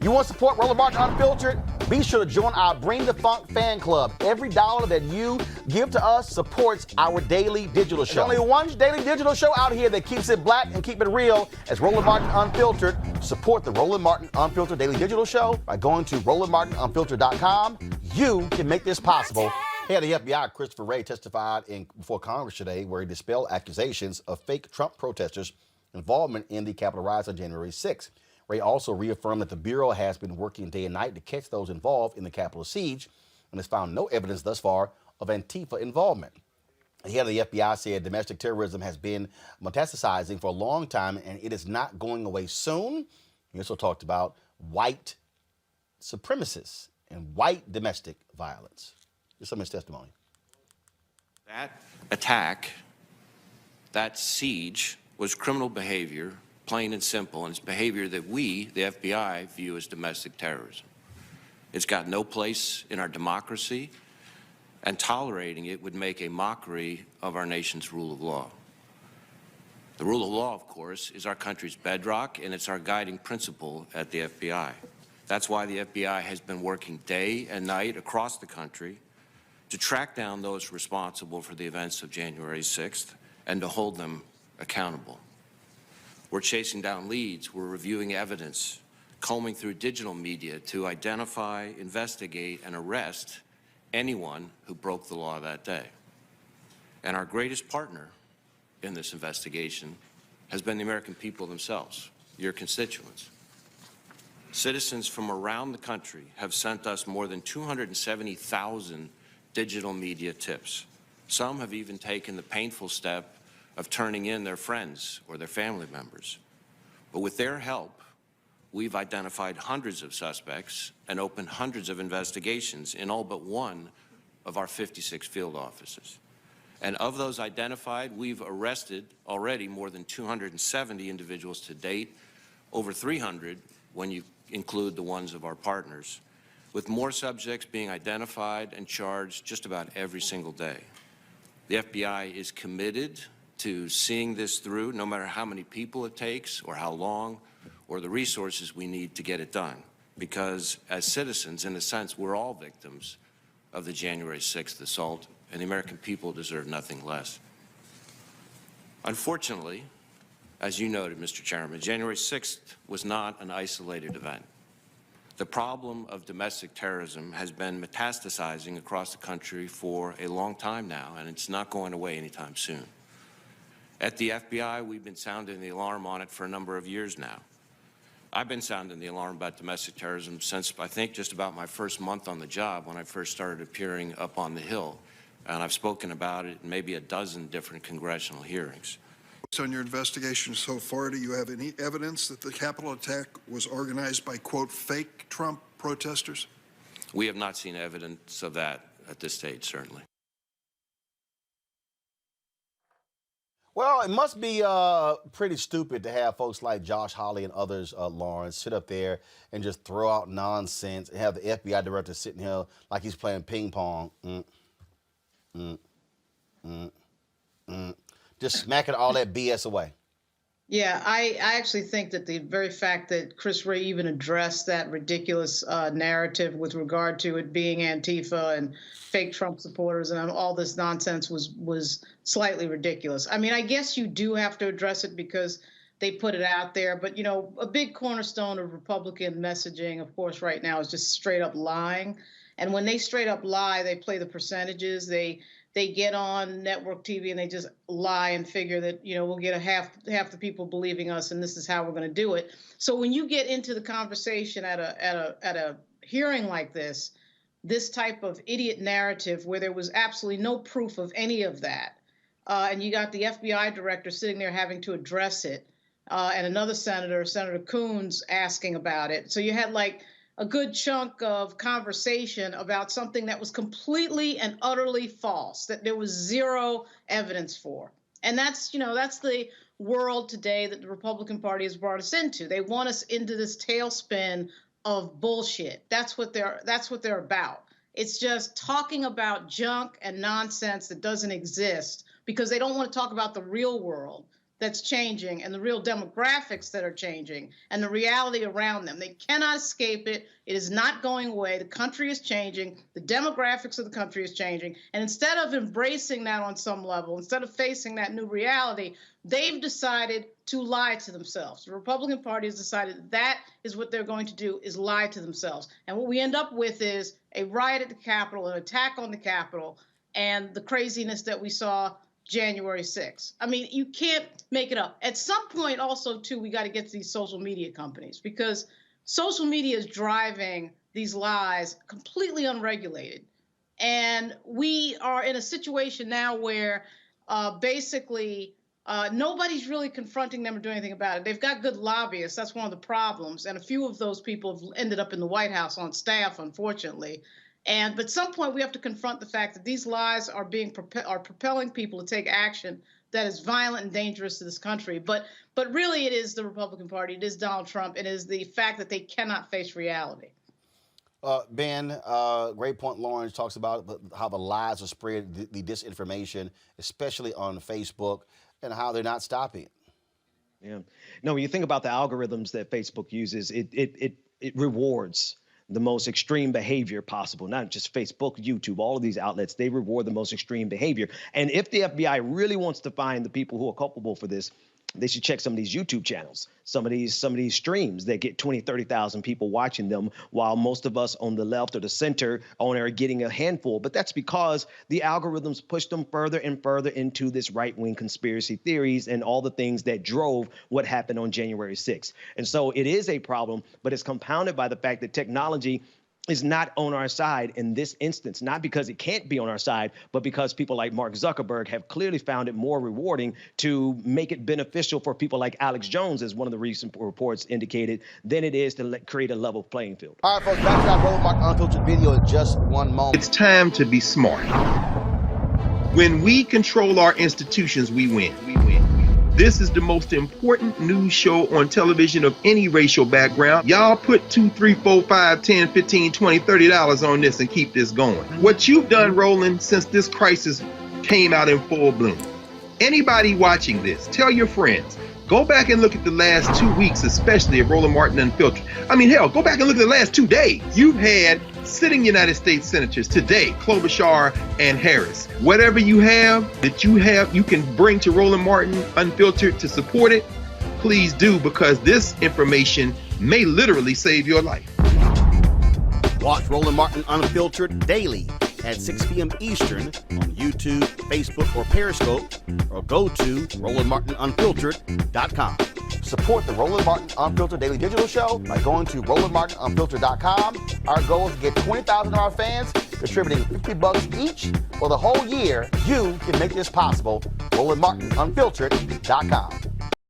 You want to support Roland Martin Unfiltered? Be sure to join our Bring the Funk fan club. Every dollar that you give to us supports our daily digital show. There's only one daily digital show out here that keeps it black and keep it real as Roland Martin Unfiltered. Support the Roland Martin Unfiltered daily digital show by going to RolandMartinUnfiltered.com. You can make this possible. Head of the FBI, Chris Wray, testified before Congress today where he dispelled accusations of fake Trump protesters' involvement in the Capitol riots on January 6th. Wray also reaffirmed that the Bureau has been working day and night to catch those involved in the Capitol siege and has found no evidence thus far of Antifa involvement. The head of the FBI said domestic terrorism has been metastasizing for a long time and it is not going away soon. He also talked about white supremacists and white domestic violence. Here's some of his testimony. That attack, that siege, was criminal behavior, plain and simple, and it's behavior that we, the FBI, view as domestic terrorism. It's got no place in our democracy, and tolerating it would make a mockery of our nation's rule of law. The rule of law, of course, is our country's bedrock, and it's our guiding principle at the FBI. That's why the FBI has been working day and night across the country to track down those responsible for the events of January 6th and to hold them accountable. We're chasing down leads, we're reviewing evidence, combing through digital media to identify, investigate, and arrest anyone who broke the law that day. And our greatest partner in this investigation has been the American people themselves, your constituents. Citizens from around the country have sent us more than 270,000 digital media tips. Some have even taken the painful step of turning in their friends or their family members. But with their help, we've identified hundreds of suspects and opened hundreds of investigations in all but one of our 56 field offices. And of those identified, we've arrested already more than 270 individuals to date, over 300 when you include the ones of our partners, with more subjects being identified and charged just about every single day. The FBI is committed to seeing this through, no matter how many people it takes or how long or the resources we need to get it done. Because as citizens, in a sense, we're all victims of the January 6th assault, and the American people deserve nothing less. Unfortunately, as you noted, Mr. Chairman, January 6th was not an isolated event. The problem of domestic terrorism has been metastasizing across the country for a long time now, and it's not going away anytime soon. At the FBI, we've been sounding the alarm on it for a number of years now. I've been sounding the alarm about domestic terrorism since, I think, just about my first month on the job when I first started appearing up on the Hill. And I've spoken about it in maybe a dozen different congressional hearings. Based on your investigation so far, do you have any evidence that the Capitol attack was organized by, quote, fake Trump protesters? We have not seen evidence of that at this stage, certainly. Well, it must be pretty stupid to have folks like Josh Hawley and others, Lawrence, sit up there and just throw out nonsense and have the FBI director sitting here like he's playing ping pong. Just smacking all that BS away. Yeah, I actually think that the very fact that Chris Wray even addressed that ridiculous narrative with regard to it being Antifa and fake Trump supporters and all this nonsense was slightly ridiculous. I mean, I guess you do have to address it because they put it out there. But, you know, a big cornerstone of Republican messaging, of course, right now is just straight up lying. And when they straight up lie, they play the percentages. They get on network TV and they just lie and figure that, you know, we'll get half the people believing us and this is how we're going to do it. So when you get into the conversation at a hearing like this type of idiot narrative where there was absolutely no proof of any of that, and you got the FBI director sitting there having to address it, and another senator, Senator Coons, asking about it. So you had like a good chunk of conversation about something that was completely and utterly false, that there was zero evidence for. And that's, you know, that's the world today that the Republican Party has brought us into. They want us into this tailspin of bullshit. That's what they're about. It's just talking about junk and nonsense that doesn't exist because they don't want to talk about the real world. that's changing and the real demographics that are changing and the reality around them. They cannot escape it. It is not going away. The country is changing. The demographics of the country is changing. And instead of embracing that on some level, instead of facing that new reality, they've decided to lie to themselves. The Republican Party has decided that is what they're going to do, is lie to themselves. And what we end up with is a riot at the Capitol, an attack on the Capitol, and the craziness that we saw January 6th. I mean, you can't make it up. At some point also, too, we got to get to these social media companies, because social media is driving these lies completely unregulated. And we are in a situation now where basically nobody's really confronting them or doing anything about it. They've got good lobbyists. That's one of the problems. And a few of those people have ended up in the White House on staff, unfortunately. But at some point, we have to confront the fact that these lies are propelling people to take action that is violent and dangerous to this country. But really, it is the Republican Party. It is Donald Trump. It is the fact that they cannot face reality. Ben, great point. Lawrence talks about how the lies are spread, the disinformation, especially on Facebook, and how they're not stopping it. Yeah. No, when you think about the algorithms that Facebook uses, it rewards the most extreme behavior possible, not just Facebook, YouTube, all of these outlets. They reward the most extreme behavior. And if the FBI really wants to find the people who are culpable for this, they should check some of these YouTube channels, some of these streams that get 20, 30,000 people watching them, while most of us on the left or the center are getting a handful. But that's because the algorithms push them further and further into this right-wing conspiracy theories and all the things that drove what happened on January 6th. And so it is a problem, but it's compounded by the fact that technology is not on our side in this instance, not because it can't be on our side, but because people like Mark Zuckerberg have clearly found it more rewarding to make it beneficial for people like Alex Jones, as one of the recent reports indicated, than it is to create a level playing field. All right, folks, back to that Roland Martin Unfiltered video in just one moment. It's time to be smart. When we control our institutions, we win. This is the most important news show on television of any racial background. Y'all put $2, $3, $4, $5, $10, $15, $20, $30 on this and keep this going. What you've done, Roland, since this crisis came out in full bloom. Anybody watching this, tell your friends. Go back and look at the last 2 weeks, especially of Roland Martin Unfiltered. I mean, hell, go back and look at the last 2 days. You've had sitting United States senators today, Klobuchar and Harris. Whatever you have that you can bring to Roland Martin Unfiltered to support it, please do, because this information may literally save your life. Watch Roland Martin Unfiltered daily at 6 p.m. Eastern on YouTube, Facebook, or Periscope, or go to RolandMartinUnfiltered.com. Support the Roland Martin Unfiltered Daily Digital Show by going to RolandMartinUnfiltered.com. Our goal is to get 20,000 of our fans contributing $50 each for the whole year. You can make this possible. RolandMartinUnfiltered.com.